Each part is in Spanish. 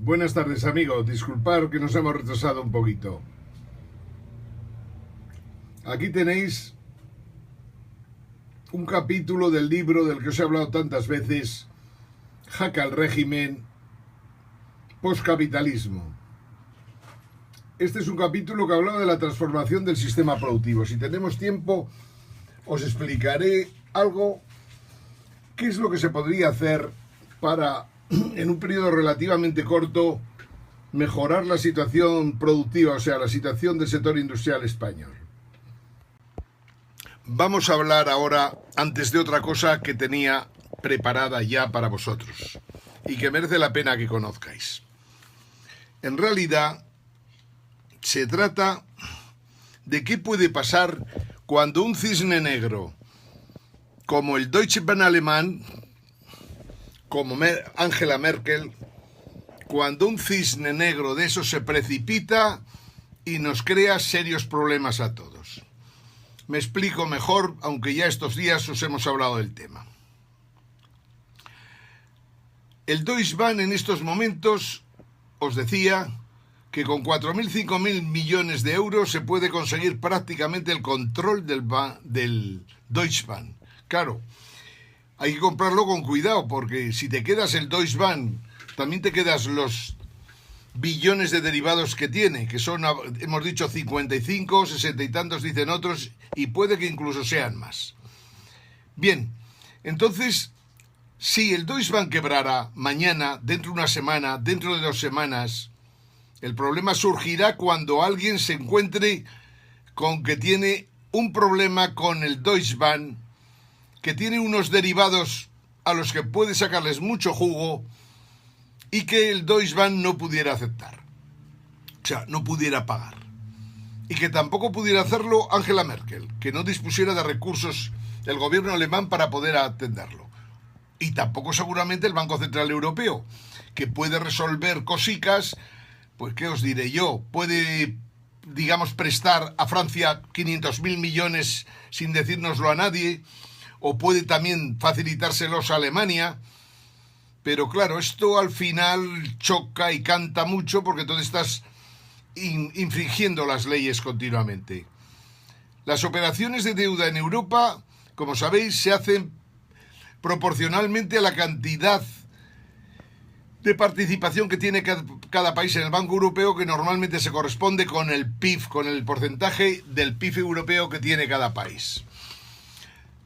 Buenas tardes, amigos. Disculpad que nos hemos retrasado un poquito. Aquí tenéis un capítulo del libro del que os he hablado tantas veces, Jaque al régimen, postcapitalismo. Este es un capítulo que hablaba de la transformación del sistema productivo. Si tenemos tiempo, os explicaré algo, qué es lo que se podría hacer para, en un periodo relativamente corto, mejorar la situación productiva, o sea, la situación del sector industrial español. Vamos a hablar ahora, antes de otra cosa que tenía preparada ya para vosotros y que merece la pena que conozcáis. En realidad, se trata de qué puede pasar cuando un cisne negro, como el Deutsche Bahn alemán, como Angela Merkel, cuando un cisne negro de eso se precipita y nos crea serios problemas a todos. Me explico mejor, aunque ya estos días os hemos hablado del tema. El Deutsche Bahn en estos momentos, os decía, que con 4.000, 5.000 millones de euros se puede conseguir prácticamente el control del Deutsche Bahn. Claro, hay que comprarlo con cuidado, porque si te quedas el Deutsche Bahn, también te quedas los billones de derivados que tiene, que son, hemos dicho, 55, 60 y tantos, dicen otros, y puede que incluso sean más. Bien, entonces, si el Deutsche Bahn quebrara mañana, dentro de una semana, dentro de 2 semanas, el problema surgirá cuando alguien se encuentre con que tiene un problema con el Deutsche Bahn, que tiene unos derivados a los que puede sacarles mucho jugo y que el Deutsche Bahn no pudiera aceptar. O sea, no pudiera pagar. Y que tampoco pudiera hacerlo Angela Merkel, que no dispusiera de recursos del gobierno alemán para poder atenderlo. Y tampoco seguramente el Banco Central Europeo, que puede resolver cosicas, pues qué os diré yo, puede, digamos, prestar a Francia 500.000 millones sin decírnoslo a nadie, o puede también facilitárselos a Alemania. Pero claro, esto al final choca y canta mucho porque entonces estás infringiendo las leyes continuamente. Las operaciones de deuda en Europa, como sabéis, se hacen proporcionalmente a la cantidad de participación que tiene cada país en el Banco Europeo, que normalmente se corresponde con el PIB, con el porcentaje del PIB europeo que tiene cada país.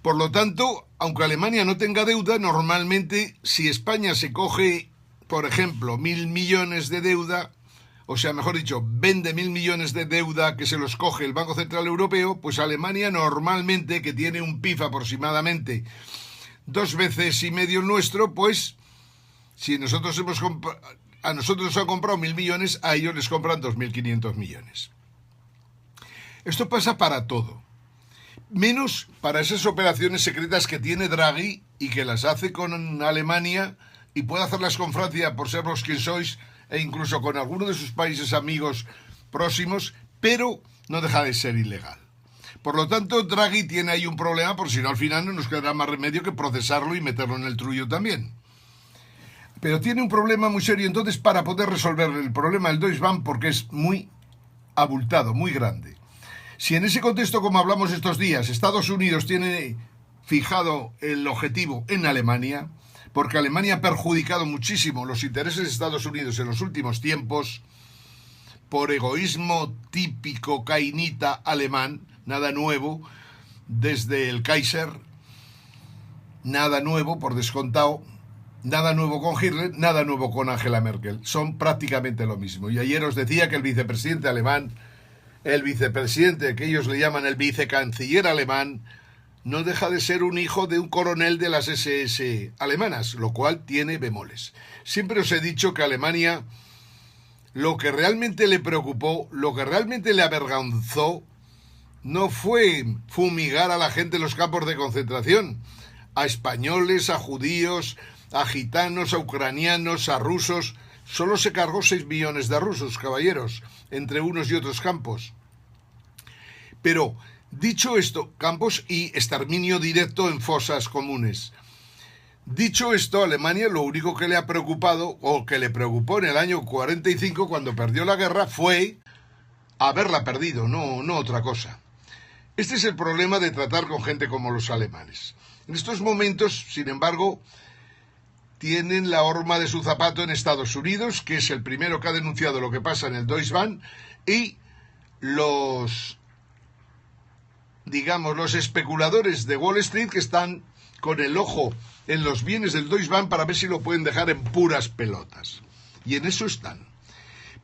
Por lo tanto, aunque Alemania no tenga deuda, normalmente si España se coge, por ejemplo, 1.000 millones de deuda, o sea, mejor dicho, vende 1.000 millones de deuda que se los coge el Banco Central Europeo, pues Alemania normalmente, que tiene un PIB aproximadamente 2,5 veces el nuestro, pues si a nosotros nos han comprado 1.000 millones, a ellos les compran 2.500 millones. Esto pasa para todo, menos para esas operaciones secretas que tiene Draghi y que las hace con Alemania y puede hacerlas con Francia por ser vos quien sois e incluso con alguno de sus países amigos próximos, pero no deja de ser ilegal. Por lo tanto, Draghi tiene ahí un problema, porque si no al final no nos quedará más remedio que procesarlo y meterlo en el trullo también. Pero tiene un problema muy serio, entonces, para poder resolver el problema del Deutsche Bahn, porque es muy abultado, muy grande. Si en ese contexto, como hablamos estos días, Estados Unidos tiene fijado el objetivo en Alemania, porque Alemania ha perjudicado muchísimo los intereses de Estados Unidos en los últimos tiempos, por egoísmo típico cainita alemán, nada nuevo, desde el Kaiser, nada nuevo por descontado, nada nuevo con Hitler, nada nuevo con Angela Merkel. Son prácticamente lo mismo. Y ayer os decía que el vicepresidente alemán, el vicepresidente que ellos le llaman el vicecanciller alemán, no deja de ser un hijo de un coronel de las SS alemanas, lo cual tiene bemoles. Siempre os he dicho que a Alemania lo que realmente le preocupó, lo que realmente le avergonzó, no fue fumigar a la gente en los campos de concentración, a españoles, a judíos, a gitanos, a ucranianos, a rusos. Solo se cargó 6 millones de rusos, caballeros, entre unos y otros campos. Pero, dicho esto, campos y exterminio directo en fosas comunes. Dicho esto, a Alemania lo único que le ha preocupado, o que le preocupó en el año 45, cuando perdió la guerra, fue haberla perdido, no otra cosa. Este es el problema de tratar con gente como los alemanes. En estos momentos, sin embargo, tienen la horma de su zapato en Estados Unidos, que es el primero que ha denunciado lo que pasa en el Deutsche Bahn, y los especuladores de Wall Street que están con el ojo en los bienes del Deutsche Bahn para ver si lo pueden dejar en puras pelotas. Y en eso están.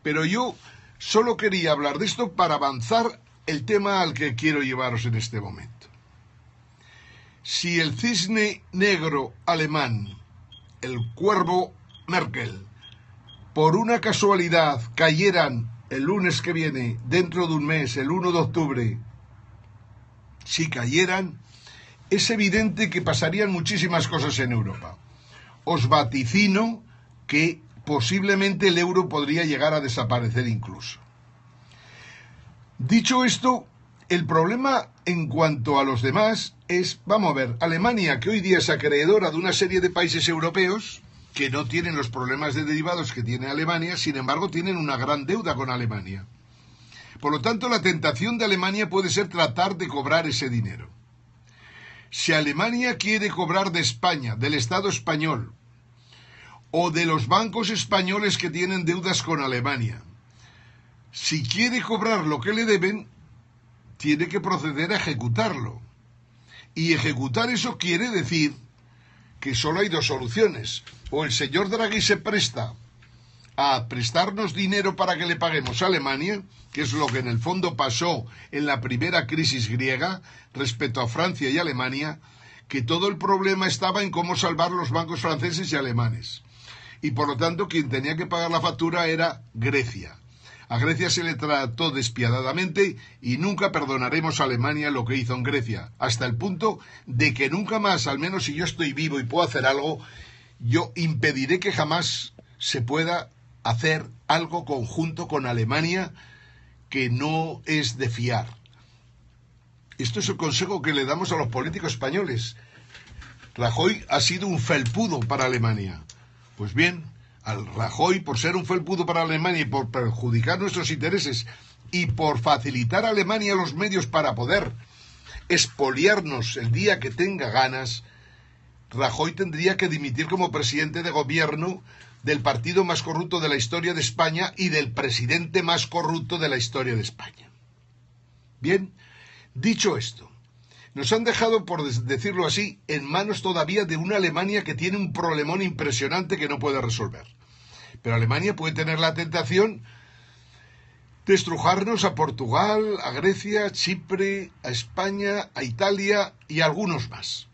Pero yo solo quería hablar de esto para avanzar el tema al que quiero llevaros en este momento. Si el cisne negro alemán, el cuervo Merkel, por una casualidad cayeran el lunes que viene, dentro de un mes, el 1 de octubre, si cayeran, es evidente que pasarían muchísimas cosas en Europa. Os vaticino que posiblemente el euro podría llegar a desaparecer incluso. Dicho esto, el problema en cuanto a los demás es, vamos a ver, Alemania, que hoy día es acreedora de una serie de países europeos que no tienen los problemas de derivados que tiene Alemania, sin embargo tienen una gran deuda con Alemania. Por lo tanto, la tentación de Alemania puede ser tratar de cobrar ese dinero. Si Alemania quiere cobrar de España, del Estado español, o de los bancos españoles que tienen deudas con Alemania, si quiere cobrar lo que le deben, tiene que proceder a ejecutarlo. Y ejecutar eso quiere decir que solo hay dos soluciones. O el señor Draghi se presta a prestarnos dinero para que le paguemos a Alemania, que es lo que en el fondo pasó en la primera crisis griega respecto a Francia y Alemania, que todo el problema estaba en cómo salvar los bancos franceses y alemanes. Y por lo tanto quien tenía que pagar la factura era Grecia. A Grecia se le trató despiadadamente y nunca perdonaremos a Alemania lo que hizo en Grecia, hasta el punto de que nunca más, al menos si yo estoy vivo y puedo hacer algo, yo impediré que jamás se pueda hacer algo conjunto con Alemania que no es de fiar. Esto es el consejo que le damos a los políticos españoles. Rajoy ha sido un felpudo para Alemania. Pues bien, al Rajoy, por ser un felpudo para Alemania y por perjudicar nuestros intereses y por facilitar a Alemania los medios para poder expoliarnos el día que tenga ganas, Rajoy tendría que dimitir como presidente de gobierno del partido más corrupto de la historia de España y del presidente más corrupto de la historia de España. Bien, dicho esto, nos han dejado, por decirlo así, en manos todavía de una Alemania que tiene un problemón impresionante que no puede resolver. Pero Alemania puede tener la tentación de estrujarnos a Portugal, a Grecia, a Chipre, a España, a Italia y a algunos más.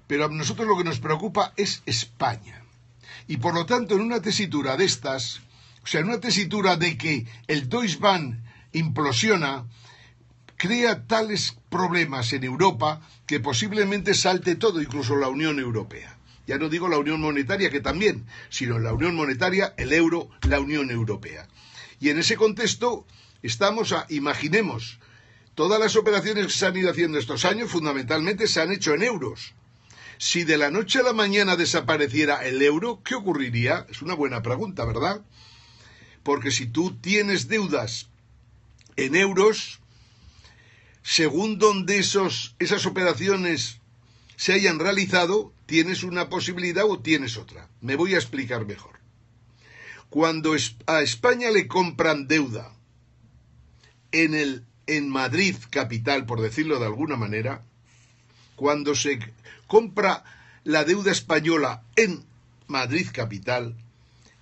Pero a nosotros lo que nos preocupa es España. Y por lo tanto, en una tesitura de estas, o sea, en una tesitura de que el Deutsche Bahn implosiona, crea tales problemas en Europa que posiblemente salte todo, incluso la Unión Europea. Ya no digo la Unión Monetaria, que también, sino la Unión Monetaria, el euro, la Unión Europea. Y en ese contexto imaginemos, todas las operaciones que se han ido haciendo estos años fundamentalmente se han hecho en euros. Si de la noche a la mañana desapareciera el euro, ¿qué ocurriría? Es una buena pregunta, ¿verdad? Porque si tú tienes deudas en euros, según donde esas operaciones se hayan realizado, tienes una posibilidad o tienes otra. Me voy a explicar mejor. Cuando a España le compran deuda en Madrid capital, por decirlo de alguna manera, cuando se compra la deuda española en Madrid capital,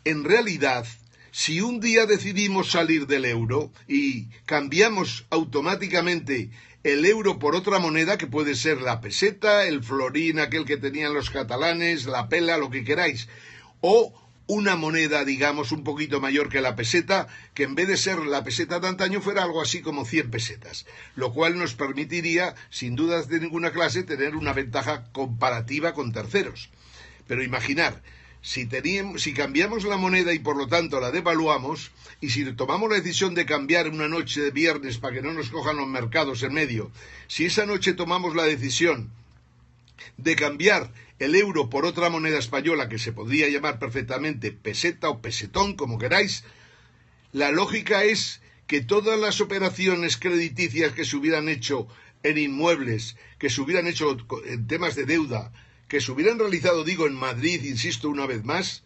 en realidad, si un día decidimos salir del euro y cambiamos automáticamente el euro por otra moneda, que puede ser la peseta, el florín, aquel que tenían los catalanes, la pela, lo que queráis, o una moneda, digamos, un poquito mayor que la peseta, que en vez de ser la peseta de antaño fuera algo así como 100 pesetas, lo cual nos permitiría, sin dudas de ninguna clase, tener una ventaja comparativa con terceros. Pero imaginar, si cambiamos la moneda y por lo tanto la devaluamos, y si tomamos la decisión de cambiar una noche de viernes para que no nos cojan los mercados en medio, si esa noche tomamos la decisión de cambiar el euro por otra moneda española que se podría llamar perfectamente peseta o pesetón, como queráis, la lógica es que todas las operaciones crediticias que se hubieran hecho en inmuebles, que se hubieran hecho en temas de deuda, que se hubieran realizado, digo, en Madrid, insisto una vez más,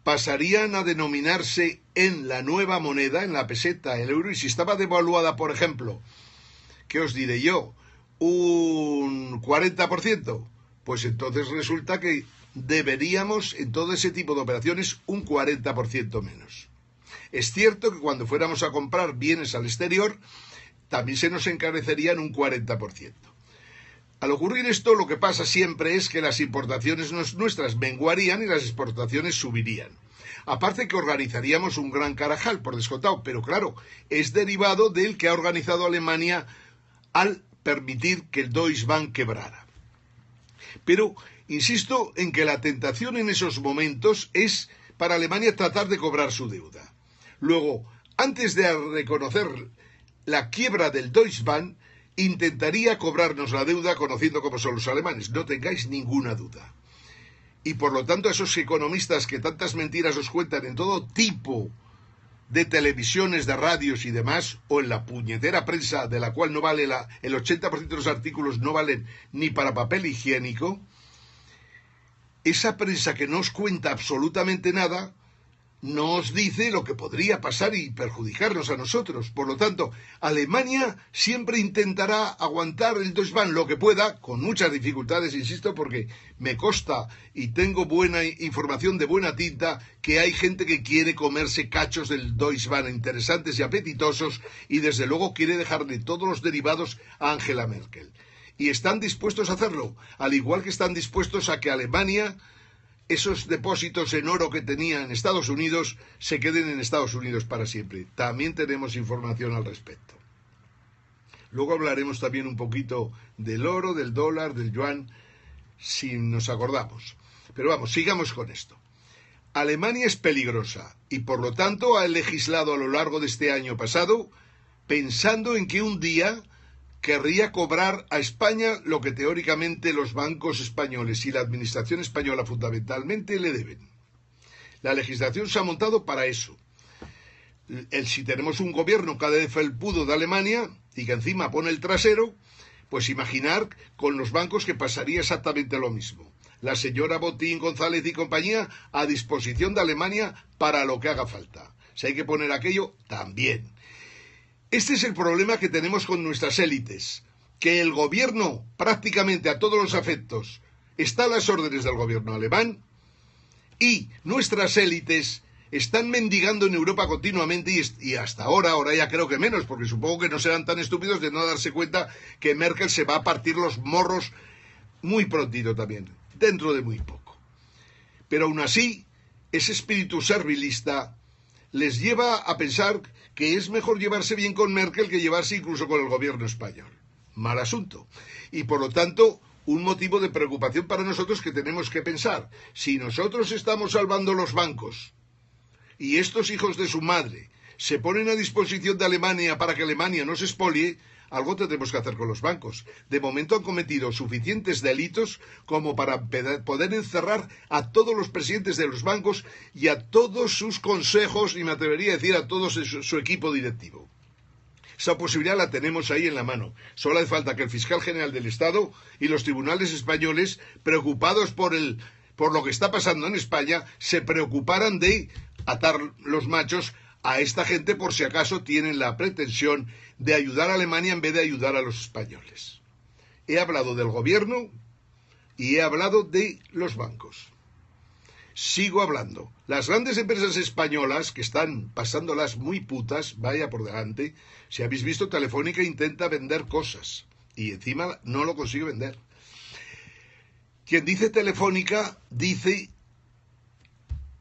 pasarían a denominarse en la nueva moneda, en la peseta, el euro, y si estaba devaluada, por ejemplo, ¿qué os diré yo? Un 40%, pues entonces resulta que deberíamos, en todo ese tipo de operaciones, un 40% menos. Es cierto que cuando fuéramos a comprar bienes al exterior, también se nos encarecerían un 40%. Al ocurrir esto, lo que pasa siempre es que las importaciones nuestras menguarían y las exportaciones subirían. Aparte que organizaríamos un gran carajal, por descontado, pero claro, es derivado del que ha organizado Alemania al permitir que el Deutsche Bank quebrara. Pero insisto en que la tentación en esos momentos es para Alemania tratar de cobrar su deuda. Luego, antes de reconocer la quiebra del Deutsche Bank, intentaría cobrarnos la deuda conociendo cómo son los alemanes, no tengáis ninguna duda. Y por lo tanto, esos economistas que tantas mentiras os cuentan en todo tipo de televisiones, de radios y demás, o en la puñetera prensa de la cual no vale el 80% de los artículos no valen ni para papel higiénico, esa prensa que no os cuenta absolutamente nada, no os dice lo que podría pasar y perjudicarnos a nosotros. Por lo tanto, Alemania siempre intentará aguantar el Deutsche Bank lo que pueda, con muchas dificultades, insisto, porque me consta y tengo buena información de buena tinta que hay gente que quiere comerse cachos del Deutsche Bank interesantes y apetitosos y desde luego quiere dejarle todos los derivados a Angela Merkel. Y están dispuestos a hacerlo, al igual que están dispuestos a que Alemania, esos depósitos en oro que tenía en Estados Unidos, se queden en Estados Unidos para siempre. También tenemos información al respecto. Luego hablaremos también un poquito del oro, del dólar, del yuan, si nos acordamos. Pero vamos, sigamos con esto. Alemania es peligrosa y por lo tanto ha legislado a lo largo de este año pasado pensando en que un día querría cobrar a España lo que teóricamente los bancos españoles y la administración española fundamentalmente le deben. La legislación se ha montado para eso. Si tenemos un gobierno cada vez felpudo de Alemania y que encima pone el trasero, pues imaginar con los bancos que pasaría exactamente lo mismo. La señora Botín, González y compañía a disposición de Alemania para lo que haga falta. Si hay que poner aquello, también. Este es el problema que tenemos con nuestras élites, que el gobierno prácticamente a todos los efectos está a las órdenes del gobierno alemán y nuestras élites están mendigando en Europa continuamente y hasta ahora ya creo que menos, porque supongo que no serán tan estúpidos de no darse cuenta que Merkel se va a partir los morros muy prontito también, dentro de muy poco. Pero aún así, ese espíritu servilista les lleva a pensar que es mejor llevarse bien con Merkel que llevarse incluso con el gobierno español. Mal asunto. Y por lo tanto, un motivo de preocupación para nosotros que tenemos que pensar. Si nosotros estamos salvando los bancos y estos hijos de su madre se ponen a disposición de Alemania para que Alemania no se expolie, algo tendremos que hacer con los bancos. De momento han cometido suficientes delitos como para poder encerrar a todos los presidentes de los bancos y a todos sus consejos, y me atrevería a decir a todo su equipo directivo. Esa posibilidad la tenemos ahí en la mano. Solo hace falta que el fiscal general del Estado y los tribunales españoles, preocupados por lo que está pasando en España, se preocuparan de atar los machos a esta gente por si acaso tienen la pretensión de ayudar a Alemania en vez de ayudar a los españoles. He hablado del gobierno y he hablado de los bancos. Sigo hablando. Las grandes empresas españolas que están pasándolas muy putas, vaya por delante, si habéis visto, Telefónica intenta vender cosas y encima no lo consigue vender. Quien dice Telefónica dice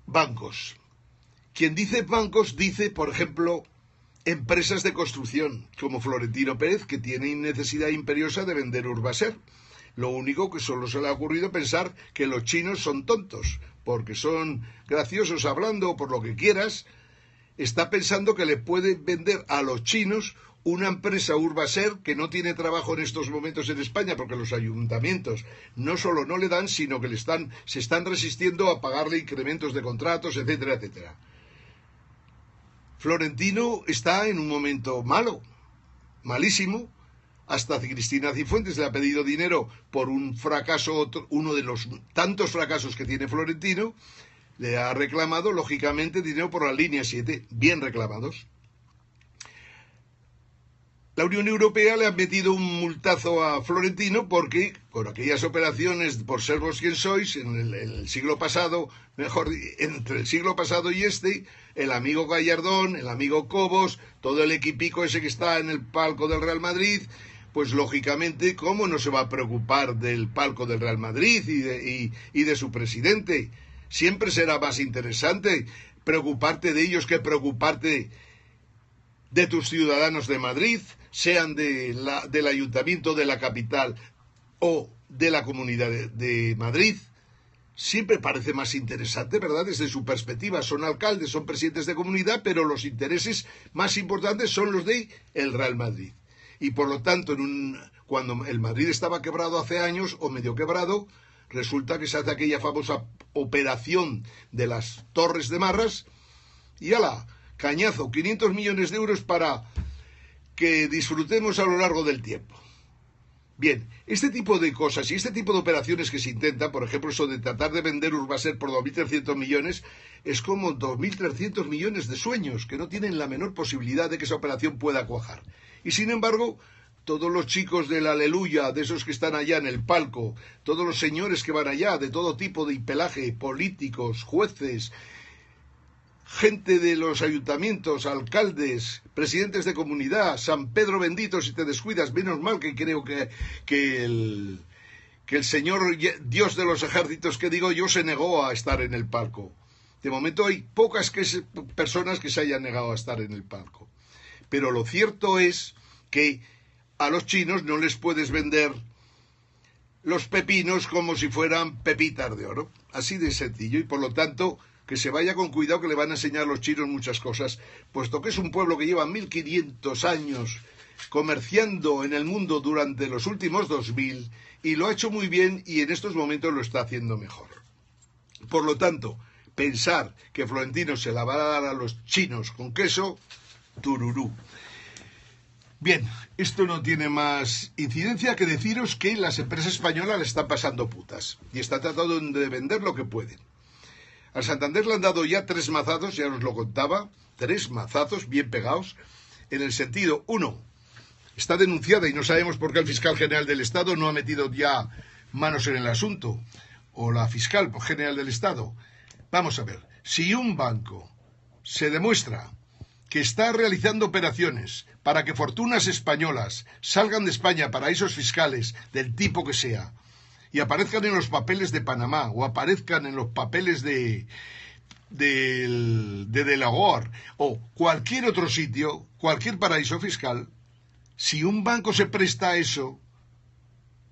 bancos. Quien dice bancos dice, por ejemplo, empresas de construcción, como Florentino Pérez, que tiene necesidad imperiosa de vender Urbaser. Lo único que solo se le ha ocurrido pensar que los chinos son tontos, porque son graciosos hablando o por lo que quieras, está pensando que le puede vender a los chinos una empresa Urbaser que no tiene trabajo en estos momentos en España porque los ayuntamientos no solo no le dan, sino que se están resistiendo a pagarle incrementos de contratos, etcétera, etcétera. Florentino está en un momento malo, malísimo. Hasta Cristina Cifuentes le ha pedido dinero por un fracaso, uno de los tantos fracasos que tiene Florentino. Le ha reclamado, lógicamente, dinero por la línea 7, bien reclamados. La Unión Europea le ha metido un multazo a Florentino porque, con aquellas operaciones por ser vos quien sois, en el siglo pasado, entre el siglo pasado y el amigo Gallardón, el amigo Cobos, todo el equipico ese que está en el palco del Real Madrid, pues lógicamente, ¿cómo no se va a preocupar del palco del Real Madrid y de su presidente? Siempre será más interesante preocuparte de ellos que preocuparte de tus ciudadanos de Madrid, sean del ayuntamiento de la capital o de la Comunidad de Madrid. Siempre parece más interesante, ¿verdad? Desde su perspectiva, son alcaldes, son presidentes de comunidad, pero los intereses más importantes son los de el Real Madrid. Y por lo tanto, cuando el Madrid estaba quebrado hace años, o medio quebrado, resulta que se hace aquella famosa operación de las Torres de Marras, y ¡ala! Cañazo, 500 millones de euros para que disfrutemos a lo largo del tiempo. Bien, este tipo de cosas y este tipo de operaciones que se intentan, por ejemplo, eso de tratar de vender Urbaser por 2.300 millones, es como 2.300 millones de sueños, que no tienen la menor posibilidad de que esa operación pueda cuajar. Y sin embargo, todos los chicos del Aleluya, de esos que están allá en el palco, todos los señores que van allá, de todo tipo de pelaje, políticos, jueces, gente de los ayuntamientos, alcaldes, presidentes de comunidad, San Pedro bendito si te descuidas, menos mal que creo que el Señor Dios de los ejércitos, que digo yo, se negó a estar en el palco. De momento hay pocas personas que se hayan negado a estar en el palco. Pero lo cierto es que a los chinos no les puedes vender los pepinos como si fueran pepitas de oro. Así de sencillo, y por lo tanto que se vaya con cuidado, que le van a enseñar los chinos muchas cosas, puesto que es un pueblo que lleva 1.500 años comerciando en el mundo durante los últimos 2.000 y lo ha hecho muy bien y en estos momentos lo está haciendo mejor. Por lo tanto, pensar que Florentino se la va a dar a los chinos con queso, tururú. Bien, esto no tiene más incidencia que deciros que las empresas españolas le están pasando putas y están tratando de vender lo que pueden. Al Santander le han dado ya 3 mazazos, ya os lo contaba, 3 mazazos bien pegados, en el sentido, 1, está denunciada y no sabemos por qué el fiscal general del Estado no ha metido ya manos en el asunto, o la fiscal general del Estado. Vamos a ver, si un banco se demuestra que está realizando operaciones para que fortunas españolas salgan de España, paraísos fiscales, del tipo que sea, y aparezcan en los papeles de Panamá o aparezcan en los papeles de Delaware o cualquier otro sitio, cualquier paraíso fiscal, si un banco se presta a eso,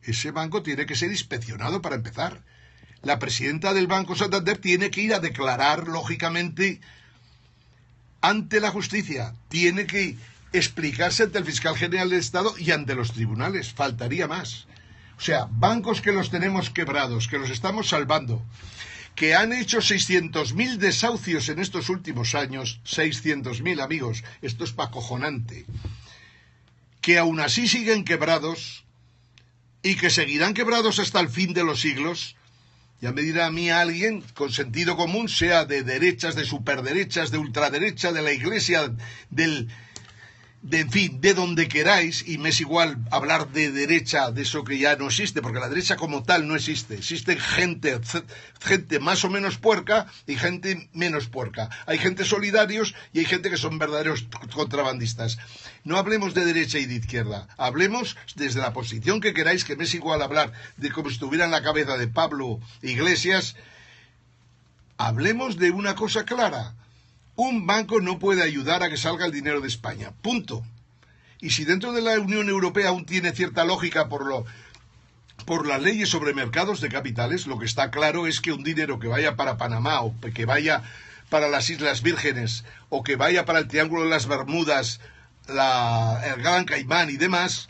ese banco tiene que ser inspeccionado para empezar. La presidenta del Banco Santander tiene que ir a declarar, lógicamente, ante la justicia. Tiene que explicarse ante el fiscal general del Estado y ante los tribunales. Faltaría más. O sea, bancos que los tenemos quebrados, que los estamos salvando, que han hecho 600.000 desahucios en estos últimos años, 600.000 amigos, esto es acojonante, que aún así siguen quebrados y que seguirán quebrados hasta el fin de los siglos. Ya me dirá a mí alguien con sentido común, sea de derechas, de superderechas, de ultraderecha, de la Iglesia, en fin, de donde queráis, y me es igual hablar de derecha, de eso que ya no existe, porque la derecha como tal no existe. Existe gente más o menos puerca y gente menos puerca. Hay gente solidarios y hay gente que son verdaderos contrabandistas. No hablemos de derecha y de izquierda, hablemos desde la posición que queráis, que me es igual hablar de como si estuviera en la cabeza de Pablo Iglesias. Hablemos de una cosa clara. Un banco no puede ayudar a que salga el dinero de España. Punto. Y si dentro de la Unión Europea aún tiene cierta lógica por las leyes sobre mercados de capitales, lo que está claro es que un dinero que vaya para Panamá o que vaya para las Islas Vírgenes o que vaya para el Triángulo de las Bermudas el Gran Caimán y demás,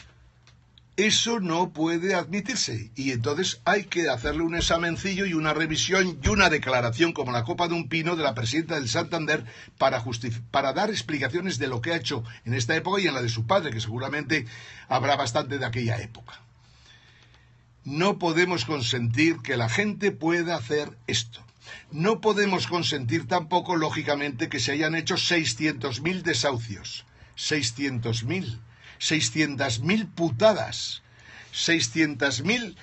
eso no puede admitirse. Y entonces hay que hacerle un examencillo y una revisión y una declaración como la copa de un pino de la presidenta del Santander para dar explicaciones de lo que ha hecho en esta época y en la de su padre, que seguramente habrá bastante de aquella época. No podemos consentir que la gente pueda hacer esto. No podemos consentir tampoco, lógicamente, que se hayan hecho 600.000 desahucios. 600.000. 600.000 putadas, 600.000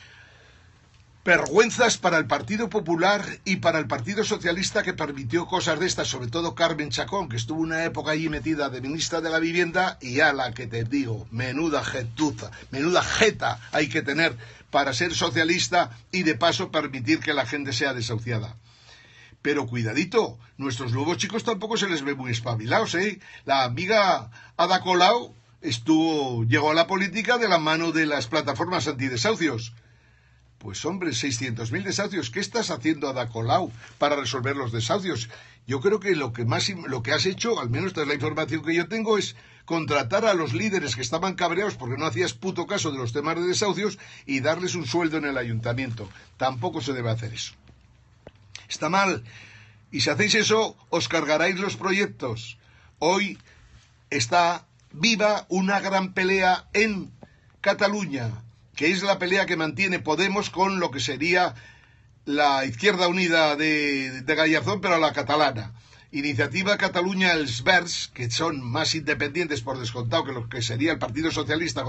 vergüenzas para el Partido Popular y para el Partido Socialista, que permitió cosas de estas, sobre todo Carmen Chacón, que estuvo una época allí metida de ministra de la Vivienda, y a la que te digo, menuda jetuza, menuda jeta hay que tener para ser socialista y de paso permitir que la gente sea desahuciada. Pero cuidadito, nuestros nuevos chicos tampoco se les ve muy espabilados, ¿eh? La amiga Ada Colau llegó a la política de la mano de las plataformas antidesahucios. Pues hombre, 600.000 desahucios. ¿Qué estás haciendo, Ada Colau, para resolver los desahucios? Yo creo que lo que has hecho, al menos esta es la información que yo tengo, es contratar a los líderes que estaban cabreados porque no hacías puto caso de los temas de desahucios y darles un sueldo en el ayuntamiento. Tampoco se debe hacer eso. Está mal. Y si hacéis eso, os cargaréis los proyectos. Hoy está viva una gran pelea en Cataluña, que es la pelea que mantiene Podemos con lo que sería la Izquierda Unida de Gallardón, pero a la catalana. Iniciativa Catalunya Els Verds, que son más independientes por descontado que lo que sería el Partido Socialista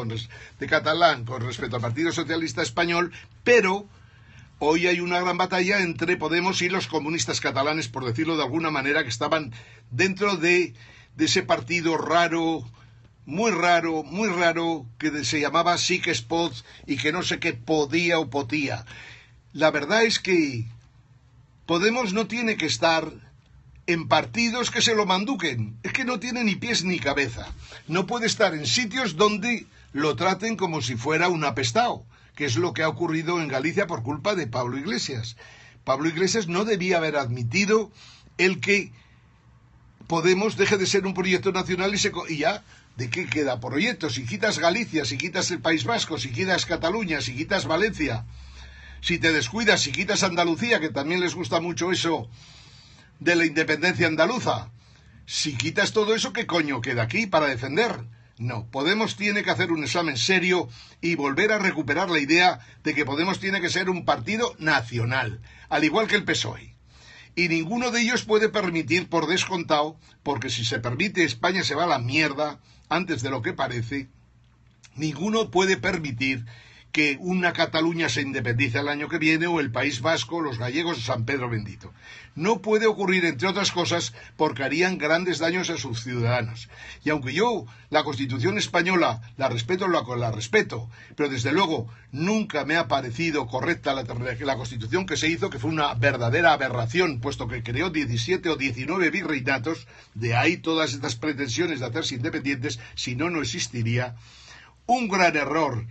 de Catalán con respecto al Partido Socialista español, pero hoy hay una gran batalla entre Podemos y los comunistas catalanes, por decirlo de alguna manera, que estaban dentro de ese partido raro, muy raro, que se llamaba Sí que es Pod y que no sé qué podía o potía. La verdad es que Podemos no tiene que estar en partidos que se lo manduquen. Es que no tiene ni pies ni cabeza. No puede estar en sitios donde lo traten como si fuera un apestado, que es lo que ha ocurrido en Galicia por culpa de Pablo Iglesias. Pablo Iglesias no debía haber admitido el que Podemos deje de ser un proyecto nacional y ya, ¿de qué queda proyecto? Si quitas Galicia, si quitas el País Vasco, si quitas Cataluña, si quitas Valencia, si te descuidas, si quitas Andalucía, que también les gusta mucho eso de la independencia andaluza, si quitas todo eso, ¿qué coño queda aquí para defender? No, Podemos tiene que hacer un examen serio y volver a recuperar la idea de que Podemos tiene que ser un partido nacional, al igual que el PSOE. Y ninguno de ellos puede permitir, por descontado, porque si se permite España se va a la mierda antes de lo que parece, ninguno puede permitir que una Cataluña se independice el año que viene, o el País Vasco, los gallegos o San Pedro Bendito. No puede ocurrir, entre otras cosas, porque harían grandes daños a sus ciudadanos. Y aunque yo la Constitución española la respeto, pero desde luego nunca me ha parecido correcta la Constitución que se hizo, que fue una verdadera aberración, puesto que creó 17 o 19 virreinatos, de ahí todas estas pretensiones de hacerse independientes, si no, no existiría. Un gran error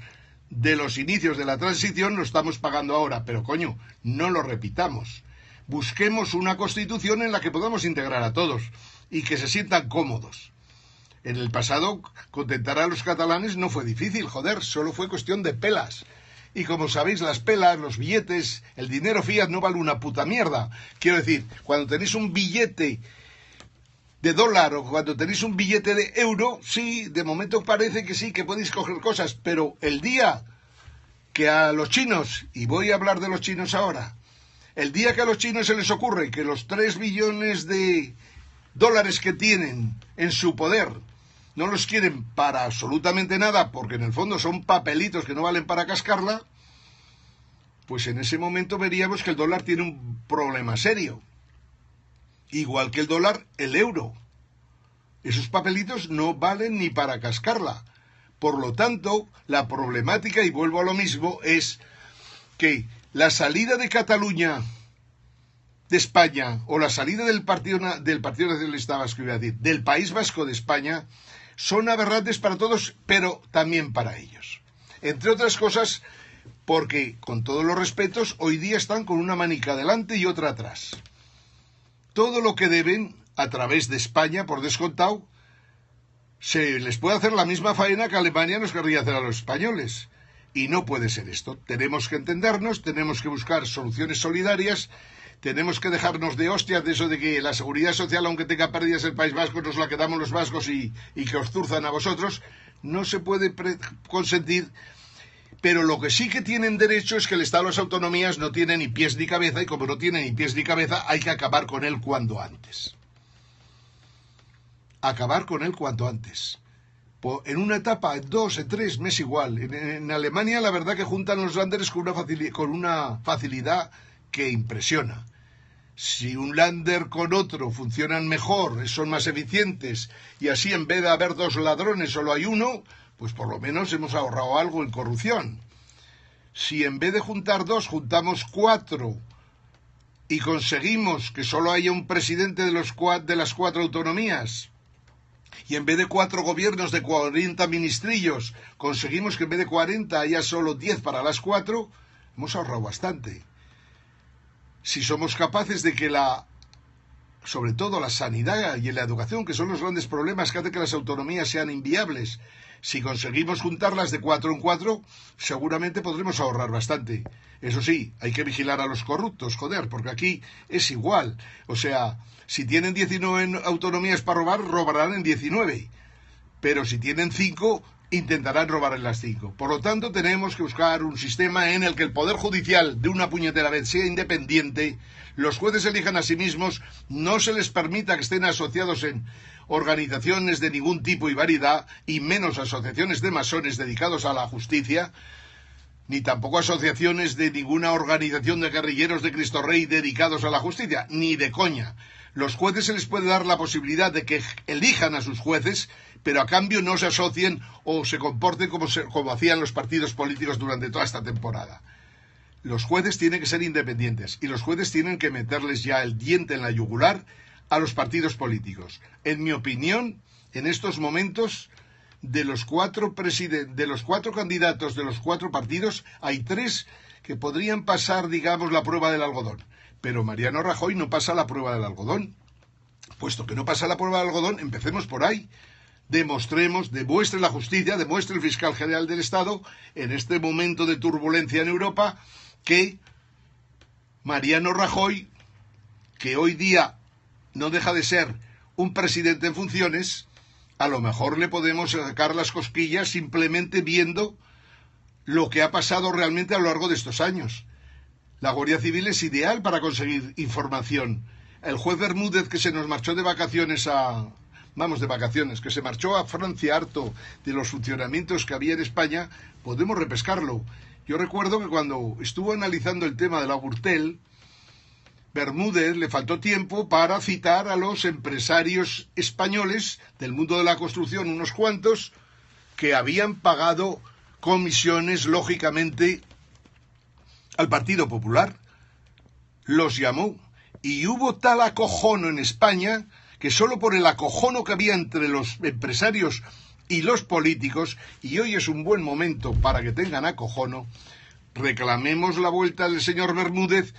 de los inicios de la transición lo estamos pagando ahora, pero coño, no lo repitamos. Busquemos una constitución en la que podamos integrar a todos y que se sientan cómodos. En el pasado, contentar a los catalanes no fue difícil, joder, solo fue cuestión de pelas. Y como sabéis, las pelas, los billetes, el dinero fiat no vale una puta mierda. Quiero decir, cuando tenéis un billete de dólar o cuando tenéis un billete de euro, sí, de momento parece que sí, que podéis coger cosas, pero el día que a los chinos, y voy a hablar de los chinos ahora, el día que a los chinos se les ocurre que los 3 billones de dólares que tienen en su poder no los quieren para absolutamente nada, porque en el fondo son papelitos que no valen para cascarla, pues en ese momento veríamos que el dólar tiene un problema serio. Igual que el dólar, el euro. Esos papelitos no valen ni para cascarla. Por lo tanto, la problemática, y vuelvo a lo mismo, es que la salida de Cataluña de España, o la salida del Partido Nacionalista Vasco, iba a decir, del País Vasco de España, son aberrantes para todos, pero también para ellos. Entre otras cosas, porque, con todos los respetos, hoy día están con una manica delante y otra atrás. Todo lo que deben, a través de España, por descontado, se les puede hacer la misma faena que Alemania nos querría hacer a los españoles. Y no puede ser esto. Tenemos que entendernos, tenemos que buscar soluciones solidarias, tenemos que dejarnos de hostias de eso de que la seguridad social, aunque tenga pérdidas el País Vasco, nos la quedamos los vascos y que os zurzan a vosotros. No se puede consentir. Pero lo que sí que tienen derecho es que el Estado de las autonomías no tiene ni pies ni cabeza, y como no tiene ni pies ni cabeza, hay que acabar con él cuanto antes. Acabar con él cuanto antes. En una etapa, en 2, en 3, me es igual. En Alemania la verdad que juntan los Länderes con una facilidad que impresiona. Si un Länder con otro funcionan mejor, son más eficientes, y así en vez de haber 2 ladrones solo hay uno, pues por lo menos hemos ahorrado algo en corrupción. Si en vez de juntar 2, juntamos 4 y conseguimos que solo haya un presidente de las 4 autonomías, y en vez de 4 gobiernos de 40 ministrillos, conseguimos que en vez de 40 haya solo 10 para las 4, hemos ahorrado bastante. Si somos capaces de que sobre todo la sanidad y la educación, que son los grandes problemas que hacen que las autonomías sean inviables, si conseguimos juntarlas de 4 en 4, seguramente podremos ahorrar bastante. Eso sí, hay que vigilar a los corruptos, joder, porque aquí es igual. O sea, si tienen 19 autonomías para robar, robarán en 19. Pero si tienen 5, intentarán robar en las 5. Por lo tanto, tenemos que buscar un sistema en el que el Poder Judicial, de una puñetera vez, sea independiente, los jueces elijan a sí mismos, no se les permita que estén asociados en organizaciones de ningún tipo y variedad, y menos asociaciones de masones dedicados a la justicia, ni tampoco asociaciones de ninguna organización de guerrilleros de Cristo Rey dedicados a la justicia, ni de coña. Los jueces se les puede dar la posibilidad de que elijan a sus jueces, pero a cambio no se asocien o se comporten como hacían los partidos políticos durante toda esta temporada. Los jueces tienen que ser independientes y los jueces tienen que meterles ya el diente en la yugular a los partidos políticos. En mi opinión, en estos momentos, de los 4 candidatos de los 4 partidos, hay 3 que podrían pasar, digamos, la prueba del algodón. Pero Mariano Rajoy no pasa la prueba del algodón. Puesto que no pasa la prueba del algodón, empecemos por ahí. Demuestre la justicia, demuestre el fiscal general del Estado, en este momento de turbulencia en Europa, que Mariano Rajoy, que hoy día no deja de ser un presidente en funciones, a lo mejor le podemos sacar las cosquillas simplemente viendo lo que ha pasado realmente a lo largo de estos años. La Guardia Civil es ideal para conseguir información. El juez Bermúdez, que se nos marchó de vacaciones que se marchó a Francia harto de los funcionamientos que había en España, podemos repescarlo. Yo recuerdo que cuando estuvo analizando el tema de la Gürtel, Bermúdez le faltó tiempo para citar a los empresarios españoles del mundo de la construcción, unos cuantos, que habían pagado comisiones, lógicamente, al Partido Popular. Los llamó y hubo tal acojono en España que solo por el acojono que había entre los empresarios y los políticos, y hoy es un buen momento para que tengan acojono, reclamemos la vuelta del señor Bermúdez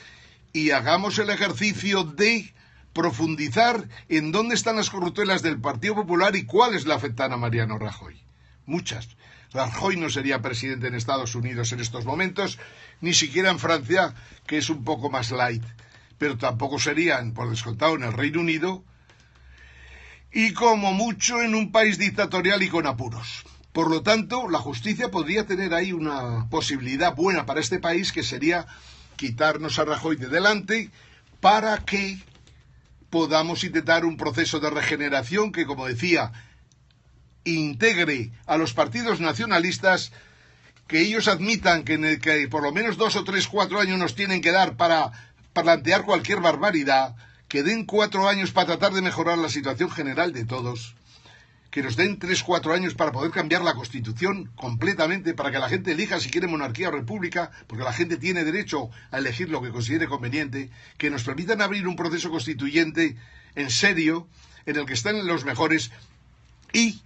y hagamos el ejercicio de profundizar en dónde están las corruptelas del Partido Popular y cuáles le afectan a Mariano Rajoy. Muchas. Rajoy no sería presidente en Estados Unidos en estos momentos, ni siquiera en Francia, que es un poco más light, pero tampoco serían, por descontado, en el Reino Unido, y como mucho en un país dictatorial y con apuros. Por lo tanto, la justicia podría tener ahí una posibilidad buena para este país, que sería quitarnos a Rajoy de delante para que podamos intentar un proceso de regeneración que, como decía, integre a los partidos nacionalistas, que ellos admitan que por lo menos 2 o 3, 4 años nos tienen que dar para plantear cualquier barbaridad, que den 4 años para tratar de mejorar la situación general de todos, que nos den 3, 4 años para poder cambiar la Constitución completamente, para que la gente elija si quiere monarquía o república, porque la gente tiene derecho a elegir lo que considere conveniente, que nos permitan abrir un proceso constituyente en serio, en el que estén los mejores, y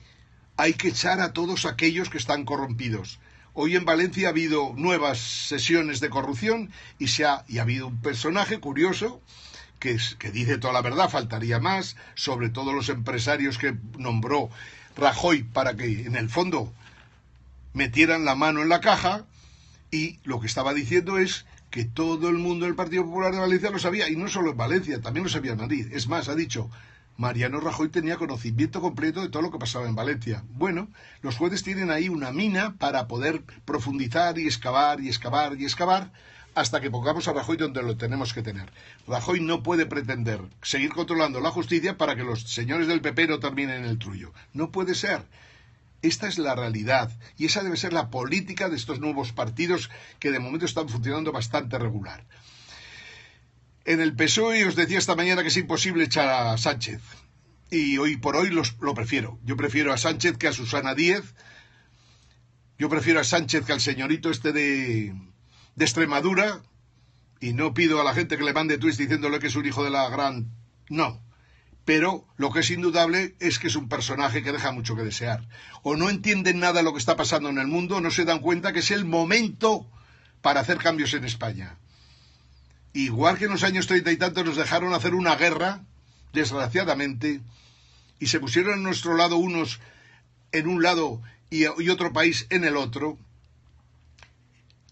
hay que echar a todos aquellos que están corrompidos. Hoy en Valencia ha habido nuevas sesiones de corrupción y ha habido un personaje curioso que dice toda la verdad, faltaría más, sobre todo los empresarios que nombró Rajoy para que, en el fondo, metieran la mano en la caja, y lo que estaba diciendo es que todo el mundo del Partido Popular de Valencia lo sabía, y no solo en Valencia, también lo sabía en Madrid. Es más, ha dicho, Mariano Rajoy tenía conocimiento completo de todo lo que pasaba en Valencia. Bueno, los jueces tienen ahí una mina para poder profundizar y excavar y excavar y excavar hasta que pongamos a Rajoy donde lo tenemos que tener. Rajoy no puede pretender seguir controlando la justicia para que los señores del PP no terminen en el trullo. No puede ser. Esta es la realidad y esa debe ser la política de estos nuevos partidos que de momento están funcionando bastante regular. En el PSOE os decía esta mañana que es imposible echar a Sánchez, y hoy por hoy lo prefiero. Yo prefiero a Sánchez que a Susana Díez, yo prefiero a Sánchez que al señorito este de Extremadura, y no pido a la gente que le mande tweets diciéndole que es un hijo de la gran... No. Pero lo que es indudable es que es un personaje que deja mucho que desear. O no entienden nada de lo que está pasando en el mundo, o no se dan cuenta que es el momento para hacer cambios en España. Igual que en los años 30 y tantos nos dejaron hacer una guerra, desgraciadamente, y se pusieron a nuestro lado unos en un lado y otro país en el otro,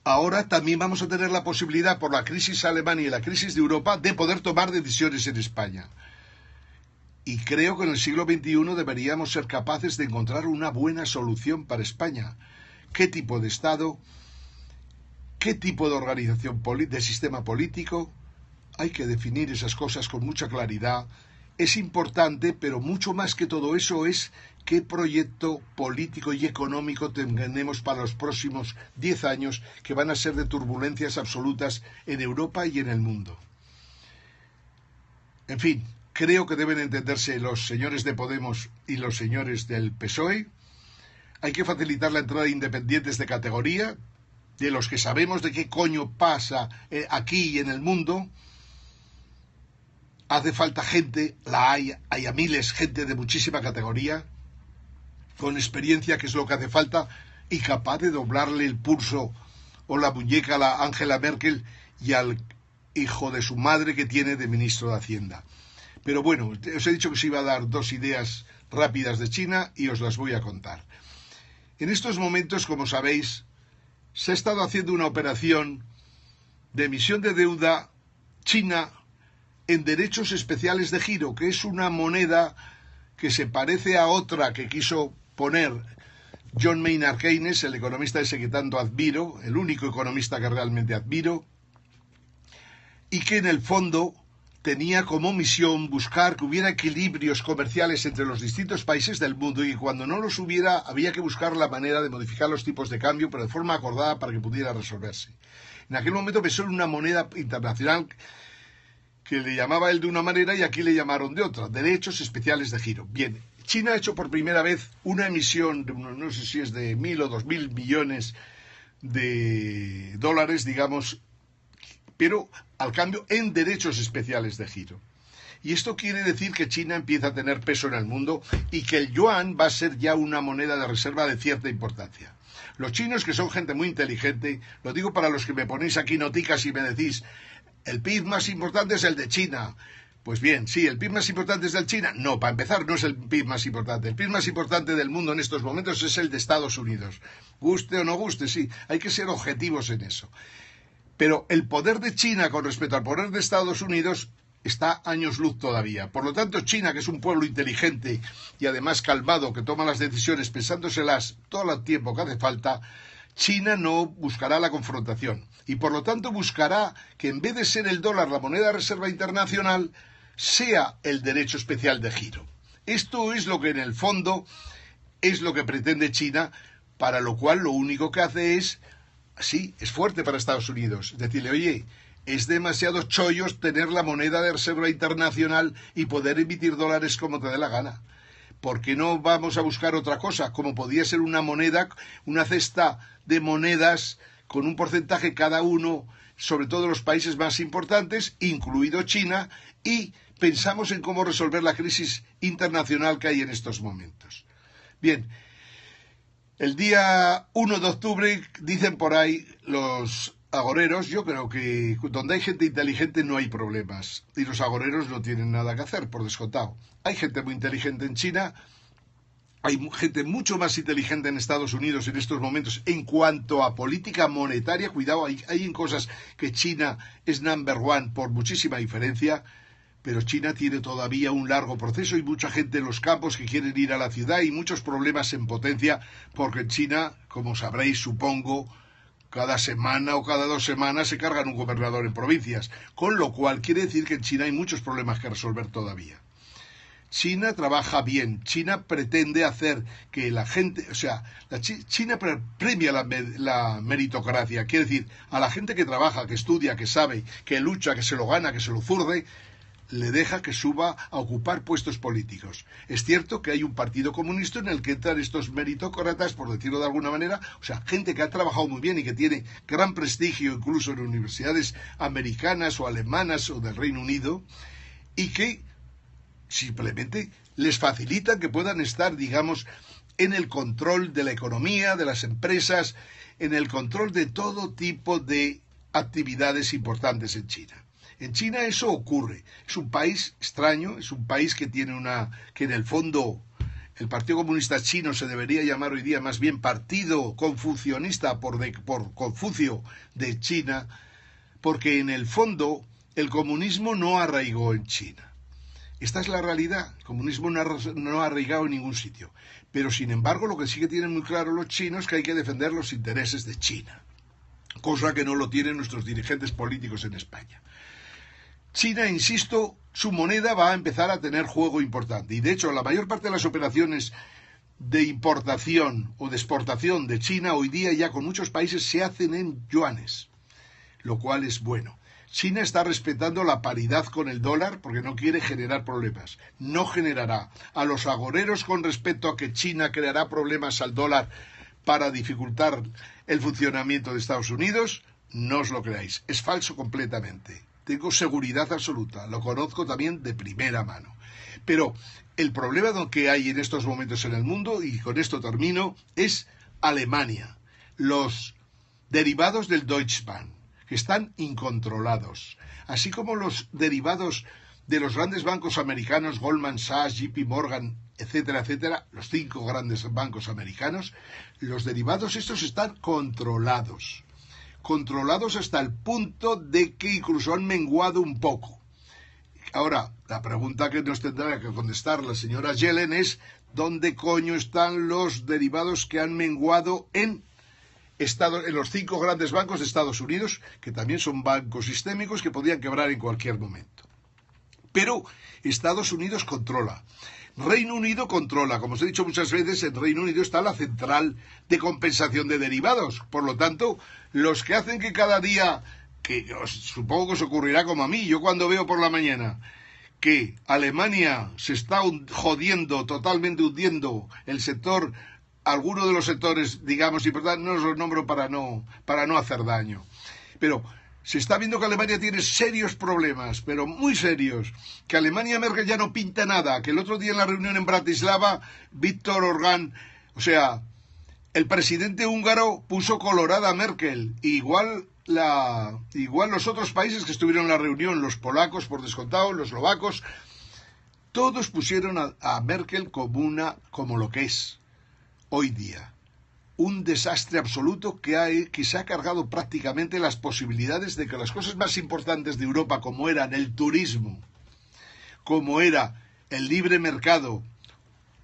ahora también vamos a tener la posibilidad, por la crisis alemana y la crisis de Europa, de poder tomar decisiones en España. Y creo que en el siglo XXI deberíamos ser capaces de encontrar una buena solución para España. ¿Qué tipo de Estado? ¿Qué tipo de organización de sistema político? Hay que definir esas cosas con mucha claridad. Es importante, pero mucho más que todo eso es qué proyecto político y económico tenemos para los próximos 10 años, que van a ser de turbulencias absolutas en Europa y en el mundo. En fin, creo que deben entenderse los señores de Podemos y los señores del PSOE. Hay que facilitar la entrada de independientes de categoría, de los que sabemos de qué coño pasa aquí y en el mundo. Hace falta gente, hay a miles, gente de muchísima categoría, con experiencia, que es lo que hace falta, y capaz de doblarle el pulso o la muñeca a la Angela Merkel y al hijo de su madre que tiene de ministro de Hacienda. Pero bueno, os he dicho que os iba a dar 2 ideas rápidas de China y os las voy a contar. En estos momentos, como sabéis, se ha estado haciendo una operación de emisión de deuda china en derechos especiales de giro, que es una moneda que se parece a otra que quiso poner John Maynard Keynes, el economista ese que tanto admiro, el único economista que realmente admiro, y que en el fondo tenía como misión buscar que hubiera equilibrios comerciales entre los distintos países del mundo, y cuando no los hubiera había que buscar la manera de modificar los tipos de cambio, pero de forma acordada para que pudiera resolverse. En aquel momento pensó en una moneda internacional que le llamaba él de una manera y aquí le llamaron de otra, derechos especiales de giro. Bien, China ha hecho por primera vez una emisión, no sé si es de 1.000 o 2.000 millones de dólares, digamos, pero al cambio en derechos especiales de giro. Y esto quiere decir que China empieza a tener peso en el mundo y que el yuan va a ser ya una moneda de reserva de cierta importancia. Los chinos, que son gente muy inteligente, lo digo para los que me ponéis aquí noticas y me decís, el PIB más importante es el de China. Pues bien, sí, ¿el PIB más importante es del China? No, para empezar no es el PIB más importante. El PIB más importante del mundo en estos momentos es el de Estados Unidos. Guste o no guste, sí, hay que ser objetivos en eso. Pero el poder de China con respecto al poder de Estados Unidos está años luz todavía. Por lo tanto, China, que es un pueblo inteligente y además calmado, que toma las decisiones pensándoselas todo el tiempo que hace falta, China no buscará la confrontación. Y por lo tanto buscará que en vez de ser el dólar la moneda de reserva internacional, sea el derecho especial de giro. Esto es lo que en el fondo es lo que pretende China, para lo cual lo único que hace es, sí, es fuerte para Estados Unidos, decirle, oye, es demasiado chollos tener la moneda de reserva internacional y poder emitir dólares como te dé la gana. ¿Por qué no vamos a buscar otra cosa? Como podría ser una moneda, una cesta de monedas con un porcentaje cada uno, sobre todo los países más importantes, incluido China, y pensamos en cómo resolver la crisis internacional que hay en estos momentos. Bien, el día 1 de octubre, dicen por ahí los agoreros, yo creo que donde hay gente inteligente no hay problemas, y los agoreros no tienen nada que hacer, por descontado. Hay gente muy inteligente en China, Hay gente mucho más inteligente en Estados Unidos en estos momentos en cuanto a política monetaria. Cuidado, hay en cosas que China es number one por muchísima diferencia, pero China tiene todavía un largo proceso y mucha gente en los campos que quieren ir a la ciudad y muchos problemas en potencia, porque en China, como sabréis, supongo, cada semana o cada 2 semanas se cargan un gobernador en provincias, con lo cual quiere decir que en China hay muchos problemas que resolver todavía. China trabaja bien, China pretende hacer que la gente, o sea, China premia la meritocracia, quiere decir, a la gente que trabaja, que estudia, que sabe, que lucha, que se lo gana, que se lo zurde, le deja que suba a ocupar puestos políticos. Es cierto que hay un partido comunista en el que entran estos meritócratas, por decirlo de alguna manera, o sea, gente que ha trabajado muy bien y que tiene gran prestigio incluso en universidades americanas o alemanas o del Reino Unido, y que simplemente les facilitan que puedan estar, digamos, en el control de la economía, de las empresas, en el control de todo tipo de actividades importantes en China. En China eso ocurre. Es un país extraño, es un país que tiene que en el fondo el Partido Comunista Chino se debería llamar hoy día más bien Partido Confucionista por Confucio de China, porque en el fondo el comunismo no arraigó en China. Esta es la realidad. El comunismo no ha arraigado en ningún sitio. Pero, sin embargo, lo que sí que tienen muy claro los chinos es que hay que defender los intereses de China, cosa que no lo tienen nuestros dirigentes políticos en España. China, insisto, su moneda va a empezar a tener juego importante. Y, de hecho, la mayor parte de las operaciones de importación o de exportación de China hoy día ya con muchos países se hacen en yuanes, lo cual es bueno. China está respetando la paridad con el dólar porque no quiere generar problemas. No generará. A los agoreros con respecto a que China creará problemas al dólar para dificultar el funcionamiento de Estados Unidos, no os lo creáis. Es falso completamente. Tengo seguridad absoluta. Lo conozco también de primera mano. Pero el problema que hay en estos momentos en el mundo, y con esto termino, es Alemania. Los derivados del Deutsche Bank, que están incontrolados, así como los derivados de los grandes bancos americanos, Goldman Sachs, JP Morgan, etcétera, etcétera, los 5 grandes bancos americanos, los derivados estos están controlados hasta el punto de que incluso han menguado un poco. Ahora, la pregunta que nos tendrá que contestar la señora Yellen es ¿dónde coño están los derivados que han menguado en los 5 grandes bancos de Estados Unidos, que también son bancos sistémicos que podrían quebrar en cualquier momento? Pero Estados Unidos controla. Reino Unido controla. Como os he dicho muchas veces, en Reino Unido está la central de compensación de derivados. Por lo tanto, los que hacen que cada día, que supongo que os ocurrirá como a mí, yo cuando veo por la mañana que Alemania se está jodiendo, totalmente hundiendo el sector, alguno de los sectores, digamos, y verdad, no os los nombro para no hacer daño, pero se está viendo que Alemania tiene serios problemas, pero muy serios, que Alemania Merkel ya no pinta nada, que el otro día en la reunión en Bratislava, Viktor Orbán, o sea, el presidente húngaro puso colorada a Merkel, igual los otros países que estuvieron en la reunión, los polacos por descontado, los eslovacos, todos pusieron a Merkel como lo que es hoy día. Un desastre absoluto que se ha cargado prácticamente las posibilidades de que las cosas más importantes de Europa, como eran el turismo, como era el libre mercado,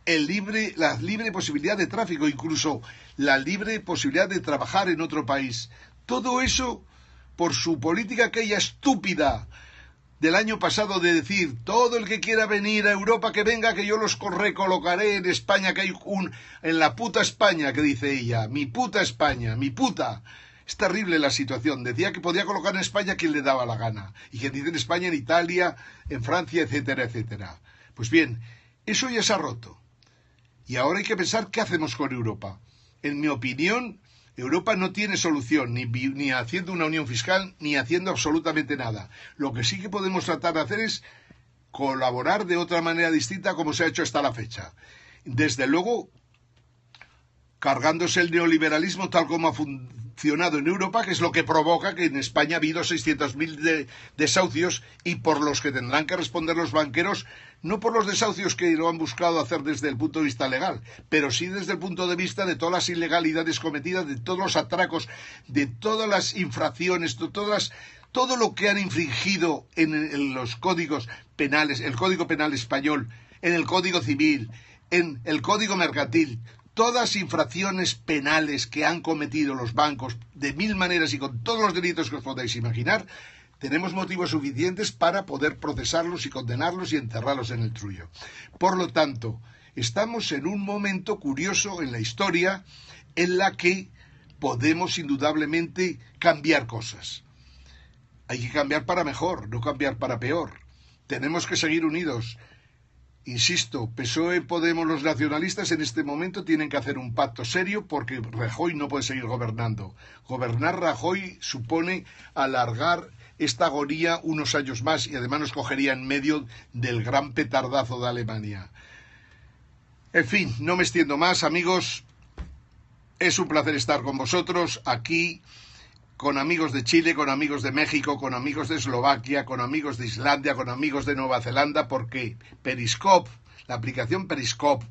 la libre posibilidad de tráfico, incluso la libre posibilidad de trabajar en otro país, todo eso por su política aquella estúpida del año pasado de decir, todo el que quiera venir a Europa que venga, que yo los recolocaré en España, que hay en la puta España, que dice ella, mi puta España, mi puta. Es terrible la situación. Decía que podía colocar en España quien le daba la gana. Y que dice en España, en Italia, en Francia, etcétera, etcétera. Pues bien, eso ya se ha roto. Y ahora hay que pensar qué hacemos con Europa. En mi opinión, Europa no tiene solución, ni haciendo una unión fiscal, ni haciendo absolutamente nada. Lo que sí que podemos tratar de hacer es colaborar de otra manera distinta como se ha hecho hasta la fecha. Desde luego, cargándose el neoliberalismo tal como ha sancionado en Europa, que es lo que provoca que en España ha habido 600.000 desahucios y por los que tendrán que responder los banqueros, no por los desahucios que lo han buscado hacer desde el punto de vista legal, pero sí desde el punto de vista de todas las ilegalidades cometidas, de todos los atracos, de todas las infracciones, todo lo que han infringido en los códigos penales, el Código Penal español, en el Código Civil, en el Código Mercantil. Todas infracciones penales que han cometido los bancos de mil maneras y con todos los delitos que os podáis imaginar, tenemos motivos suficientes para poder procesarlos y condenarlos y enterrarlos en el trullo. Por lo tanto, estamos en un momento curioso en la historia en la que podemos indudablemente cambiar cosas. Hay que cambiar para mejor, no cambiar para peor. Tenemos que seguir unidos. Insisto, PSOE, Podemos, los nacionalistas en este momento tienen que hacer un pacto serio porque Rajoy no puede seguir gobernando. Gobernar Rajoy supone alargar esta agonía unos años más y además nos cogería en medio del gran petardazo de Alemania. En fin, no me extiendo más, amigos. Es un placer estar con vosotros aquí, con amigos de Chile, con amigos de México, con amigos de Eslovaquia, con amigos de Islandia, con amigos de Nueva Zelanda, porque Periscope, la aplicación Periscope,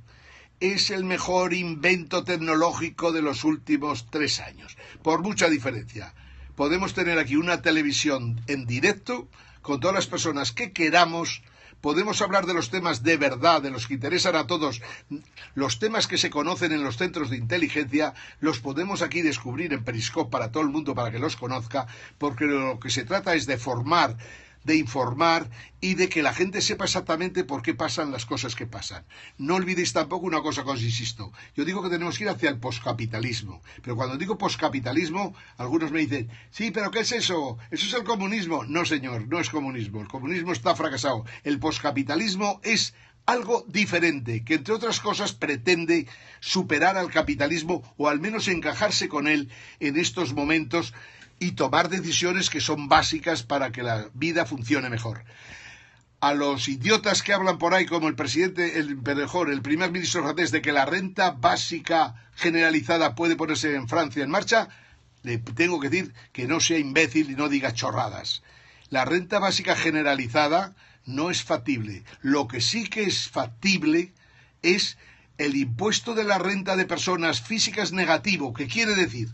es el mejor invento tecnológico de los últimos 3 años, por mucha diferencia. Podemos tener aquí una televisión en directo con todas las personas que queramos. Podemos hablar de los temas de verdad, de los que interesan a todos, los temas que se conocen en los centros de inteligencia, los podemos aquí descubrir en Periscope para todo el mundo, para que los conozca, porque lo que se trata es de formar, de informar y de que la gente sepa exactamente por qué pasan las cosas que pasan. No olvidéis tampoco una cosa que os insisto. Yo digo que tenemos que ir hacia el poscapitalismo. Pero cuando digo poscapitalismo, algunos me dicen, sí, pero ¿qué es eso? ¿Eso es el comunismo? No, señor, no es comunismo. El comunismo está fracasado. El poscapitalismo es algo diferente, que entre otras cosas pretende superar al capitalismo o al menos encajarse con él en estos momentos y tomar decisiones que son básicas para que la vida funcione mejor. A los idiotas que hablan por ahí, como el primer ministro francés, de que la renta básica generalizada puede ponerse en Francia en marcha, le tengo que decir que no sea imbécil y no diga chorradas. La renta básica generalizada no es factible. Lo que sí que es factible es el impuesto de la renta de personas físicas negativo, que quiere decir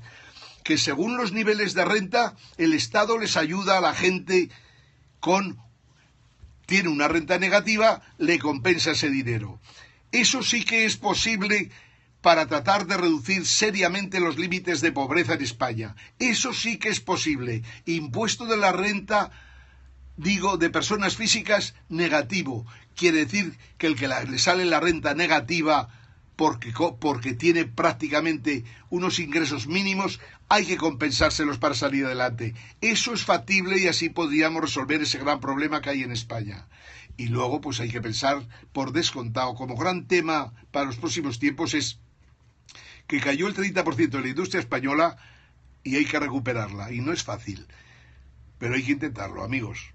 que según los niveles de renta, el Estado les ayuda a la gente tiene una renta negativa, le compensa ese dinero. Eso sí que es posible para tratar de reducir seriamente los límites de pobreza en España. Eso sí que es posible. Impuesto de la renta, de personas físicas negativo. Quiere decir que el que le sale la renta negativa porque tiene prácticamente unos ingresos mínimos, hay que compensárselos para salir adelante. Eso es factible y así podríamos resolver ese gran problema que hay en España. Y luego pues hay que pensar por descontado, como gran tema para los próximos tiempos, es que cayó el 30% de la industria española y hay que recuperarla. Y no es fácil, pero hay que intentarlo, amigos.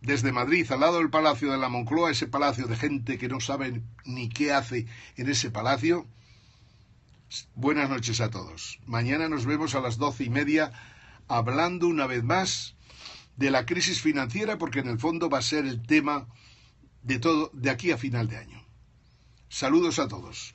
Desde Madrid, al lado del Palacio de la Moncloa, ese palacio de gente que no sabe ni qué hace en ese palacio. Buenas noches a todos. Mañana nos vemos a las 12:30 hablando una vez más de la crisis financiera, porque en el fondo va a ser el tema de todo de aquí a final de año. Saludos a todos.